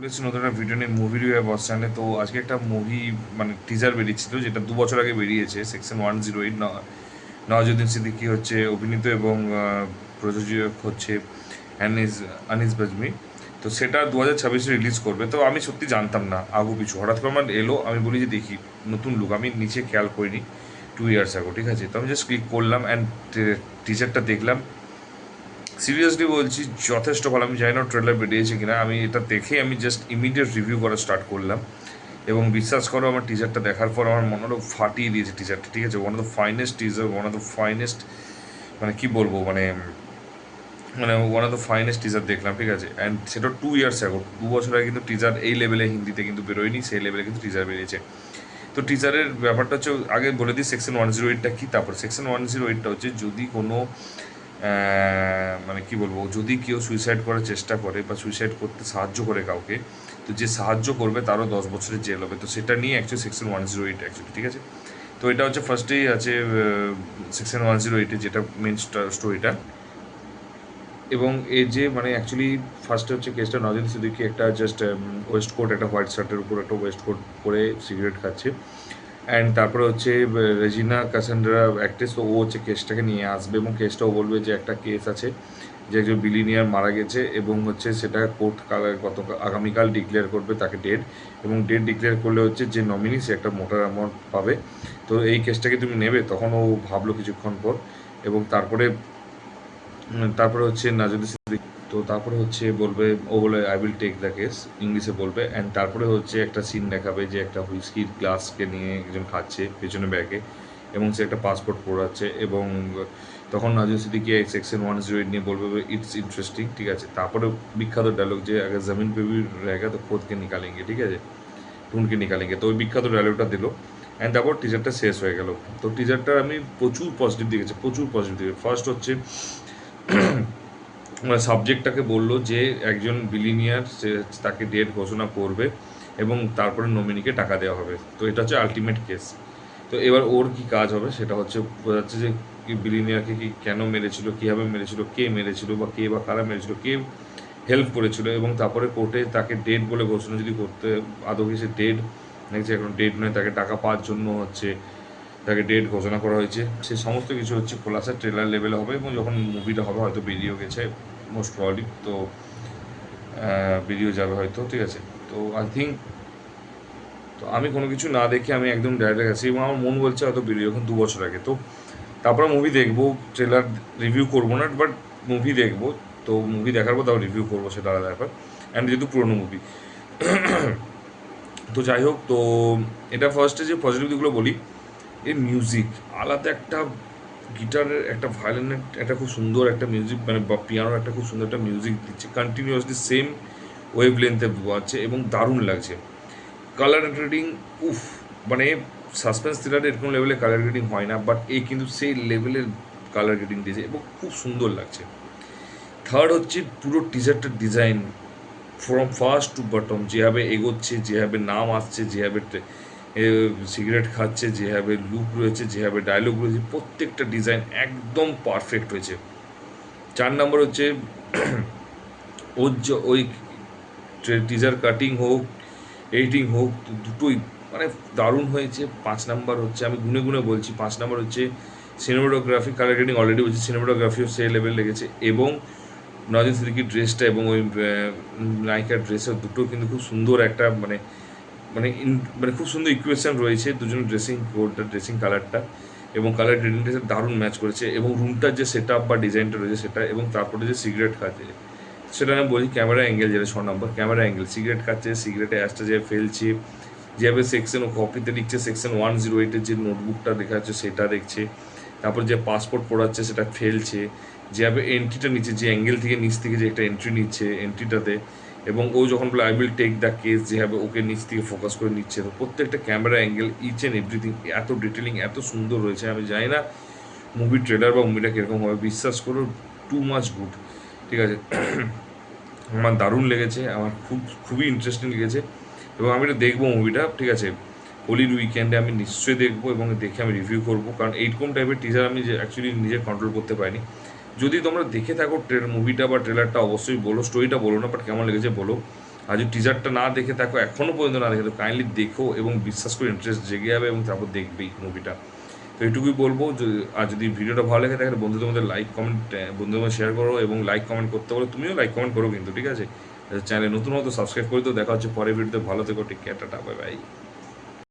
বলেছি নতুন একটা ভিডিও নিয়ে মুভি রিভিউ বস চ্যানেলে। তো আজকে একটা মুভি মানে টিজার বেরিয়েছিল, যেটা 2 বছর আগে বেরিয়েছে। সেকশন 108 নওয়াজুদ্দিন সিদ্দিকী হচ্ছে অভিনীত এবং প্রযোজক হচ্ছে অ্যানিস আনিস বাজমি। তো সেটা 2026 রিলিজ করবে। তো আমি সত্যি জানতাম না আগু পিছু, হঠাৎ করে আমার এলো, আমি বলি যে দেখি নতুন লুক। আমি নিচে খেয়াল করিনি 2 ইয়ার্স আগো, ঠিক আছে। তো আমি জাস্ট ক্লিক করলাম অ্যান্ড টিজারটা দেখলাম। সিরিয়াসলি বলছি, যথেষ্ট ভালো। আমি জানি না ট্রেলার বেরিয়েছে কিনা, আমি এটা দেখে আমি জাস্ট ইমিডিয়েট রিভিউ করা স্টার্ট করলাম। এবং বিশ্বাস করো, আমার টিজারটা দেখার পর আমার মনে হলো ফাটিয়ে দিয়েছে টিজারটা, ঠিক আছে। One of the finest teaser, one of the finest, মানে কী বলবো, মানে মানে one of the finest teaser দেখলাম, ঠিক আছে। অ্যান্ড সেটা 2 ইয়ার্স আগো, 2 বছর আগে কিন্তু টিজার এই লেভেলে হিন্দিতে কিন্তু বেরোয়নি, সেই লেভেলে কিন্তু টিজার বেরিয়েছে। তো টিজারের ব্যাপারটা হচ্ছে, আগে বলে দিই সেকশন 108টা কী। তারপর সেকশন 108টা হচ্ছে, যদি কোনো মানে কি বলবো, যদি কেউ সুইসাইড করার চেষ্টা করে বা সুইসাইড করতে সাহায্য করে কাউকে, তো যে সাহায্য করবে তারও 10 বছরের জেল হবে। তো সেটা নিয়ে অ্যাকচুয়ালি সেকশন 108 অ্যাকচুয়ালি, ঠিক আছে। তো এটা হচ্ছে ফার্স্টেই আছে সেকশন 108-এ, যেটা মেন স্টোরিটা। এবং এই যে মানে অ্যাকচুয়ালি ফার্স্টে হচ্ছে কেসটা, নওয়াজুদ্দিন সিদ্দিকী একটা জাস্ট ওয়েস্ট কোট, একটা হোয়াইট শার্টের উপর একটা ওয়েস্ট কোট পরে সিগারেট খাচ্ছে। অ্যান্ড তারপরে হচ্ছে রেজিনা কাসান্ড্রা অ্যাক্ট্রেস, তো ও হচ্ছে কেসটাকে নিয়ে আসবে এবং কেসটাও বলবে যে একটা কেস আছে যে একজন বিলিনিয়ার মারা গেছে এবং হচ্ছে সেটা কোর্ট আগামীকাল ডিক্লেয়ার করবে তাকে ডেড। এবং ডেট ডিক্লেয়ার করলে হচ্ছে যে নমিনি, সে একটা মোটার অ্যামাউন্ট পাবে। তো এই কেসটাকে তুমি নেবে? তখন ও ভাবলো কিছুক্ষণ পর। এবং তারপরে হচ্ছে নাজুদ্দিন সিদ্দিকী, তো তারপরে হচ্ছে বলবে, ও বলে I will take the case, ইংলিশে বলবে। অ্যান্ড তারপরে হচ্ছে একটা সিন দেখাবে যে একটা হুইস্কির গ্লাসকে নিয়ে একজন খাচ্ছে পেছনে ব্যাগে, এবং সে একটা পাসপোর্ট পড়াচ্ছে। এবং তখন নাজুদ্দিন সিদ্দিকী সেকশন 108 নিয়ে বলবে ইটস ইন্টারেস্টিং, ঠিক আছে। তারপরে বিখ্যাত ডায়লগ যে আগে জমিন পে ভি रहेगा তো খোদকে নিকালেঙ্গে, ঠিক আছে, ঢুঁড়কে নিকালেঙ্গে। তো ওই বিখ্যাত ডায়লগটা দিল। অ্যান্ড তারপর টিজারটা শেষ হয়ে গেল। তো টিজারটা আমি প্রচুর পজিটিভ দেখেছি, প্রচুর পজিটিভ দেখেছি। ফার্স্ট হচ্ছে সাবজেক্টটাকে বললো যে একজন বিলিনিয়ার, সে তাকে ডেট ঘোষণা করবে এবং তারপরে নমিনিকে টাকা দেওয়া হবে। তো এটা হচ্ছে আলটিমেট কেস। তো এবার ওর কি কাজ হবে সেটা হচ্ছে বোঝাচ্ছে যে বিলিনিয়ারকে কি কেন মেরেছিল, কীভাবে মেরেছিল, কে মেরেছিল, বা কে বা কারা মেরেছিল, কে হেল্প করেছিল। এবং তারপরে কোর্টে তাকে ডেড বলে ঘোষণা যদি করতে, আদৌ কি সে ডেড নাকি এখন ডেড নয়, তাকে টাকা পাওয়ার জন্য হচ্ছে তাকে ডেট ঘোষণা করা হয়েছে। সে সমস্ত কিছু হচ্ছে খোলাসা ট্রেলার লেভেলে হবে। এবং যখন মুভিটা হবে হয়তো বেরিয়েও গেছে মোস্ট প্রবাবলি, তো বেরিয়েও যাবে হয়তো, ঠিক আছে। তো আই থিঙ্ক, তো আমি কোনো কিছু না দেখে আমি একদম ডাইরেক্ট আছি এবং আমার মন বলছে হয়তো বেরিয়ে এখন 2 বছর আগে। তো তারপরে মুভি দেখবো, ট্রেলার রিভিউ করবো না, বাট মুভি দেখবো। তো মুভি দেখার পর তারপর রিভিউ করবো, সেটা আলাদা ব্যাপার। অ্যান্ড যেহেতু পুরোনো মুভি, তো যাই হোক। তো এটা ফার্স্টে যে পজিটিভ দিকগুলো বলি, এই মিউজিক আলাদা একটা, গিটারের একটা, ভায়োলিনের একটা খুব সুন্দর একটা মিউজিক, মানে বা পিয়ানোর একটা খুব সুন্দর একটা মিউজিক দিচ্ছে কন্টিনিউয়াসলি, সেম ওয়েভ লেন্থে বাজছে এবং দারুণ লাগছে। কালার গ্রেডিং, উফ, মানে সাসপেন্স থ্রিলারে এরকম লেভেলে কালার গ্রেডিং হয় না, বাট এই কিন্তু সেই লেভেলের কালার গ্রেডিং দিয়েছে এবং খুব সুন্দর লাগছে। থার্ড হচ্ছে পুরো টিজারটার design, from first to bottom, যেভাবে এগোচ্ছে, যেভাবে নাম আসছে, যেভাবে সিগারেট খাচ্ছে, যেভাবে লুক রয়েছে, যেভাবে ডায়লগ রয়েছে, প্রত্যেকটা ডিজাইন একদম পারফেক্ট হয়েছে। 4 নম্বর হচ্ছে ওর যে ওই টিজার কাটিং হোক, এডিটিং হোক, দুটোই মানে দারুণ হয়েছে। 5 নম্বর হচ্ছে, আমি গুনে গুনে বলছি, 5 নম্বর হচ্ছে সিনেমাটোগ্রাফি, কালার গ্রেডিং অলরেডি বলছি, সিনেমাটোগ্রাফিও সেই লেভেল লেগেছে। এবং নওয়াজুদ্দিন সিদ্দিকীর ড্রেসটা এবং ওই নায়িকার ড্রেসের দুটো কিন্তু খুব সুন্দর একটা মানে মানে মানে খুব সুন্দর ইকুয়েশন রয়েছে দুজনের ড্রেসিং কোডটা, ড্রেসিং কালারটা এবং কালার গ্রেডিংটা দারুণ ম্যাচ করেছে। এবং রুমটার যে সেট আপ বা ডিজাইনটা রয়েছে সেটা, এবং তারপরে যে সিগারেট খাচ্ছে সেটা আমি বলি ক্যামেরা অ্যাঙ্গেল, যেটা 6 নম্বর ক্যামেরা অ্যাঙ্গেল, সিগারেট খাচ্ছে, সিগারেটে অ্যাশটা যে ফেলছে, যেভাবে সেকশন ও কপিতে লিখছে, সেকশন 108-এর যে নোটবুকটা দেখা যাচ্ছে সেটা দেখছে, তারপর যে পাসপোর্ট পড়াচ্ছে সেটা ফেলছে, যেভাবে এন্ট্রিটা নিচ্ছে, যে অ্যাঙ্গেল থেকে নিচ থেকে যে একটা এন্ট্রি নিচ্ছে এন্ট্রিটাতে, এবং ও যখন বলে I will take the case, যেভাবে ওকে নিচ থেকে ফোকাস করে নিচ্ছে। তো প্রত্যেকটা camera angle, each and everything এত ডিটেলিং, এত সুন্দর রয়েছে। আমি জানি না মুভির ট্রেলার বা মুভিটা কীরকম হবে, বিশ্বাস করো টু মাচ গুড, ঠিক আছে। আমার দারুণ লেগেছে, আমার খুবই ইন্টারেস্টিং লেগেছে এবং আমি এটা দেখবো মুভিটা, ঠিক আছে। হোলির উইকেন্ডে আমি নিশ্চয়ই দেখবো এবং দেখে আমি রিভিউ করবো, কারণ এইরকম টাইপের টিজার আমি যে অ্যাকচুয়ালি নিজে কন্ট্রোল করতে পারিনি। যদি তোমরা দেখে থাকো মুভিটা বা ট্রেলারটা, অবশ্যই বলো, স্টোরিটা বলো না, বাট কেমন লেগেছে বলো। আর যদি টিজারটা না দেখে থাকো, এখনও পর্যন্ত না দেখে তো কাইন্ডলি দেখো এবং বিশ্বাস করে ইন্টারেস্ট জেগে যাবে এবং তারপর দেখবেই মুভিটা। তো এইটুকুই বলবো। আর যদি ভিডিওটা ভালো লেগে থাকে বন্ধুদের মধ্যে লাইক কমেন্ট, বন্ধুদের মধ্যে শেয়ার করো এবং লাইক কমেন্ট করতে বলো, তুমিও লাইক কমেন্ট করো কিন্তু, ঠিক আছে? চ্যানেলে নতুন হতো সাবস্ক্রাইব করে তো। দেখা হচ্ছে পরের ভিডিওতে। ভালো থেকো, টেক কেয়ার, টাটা, বাই বাই।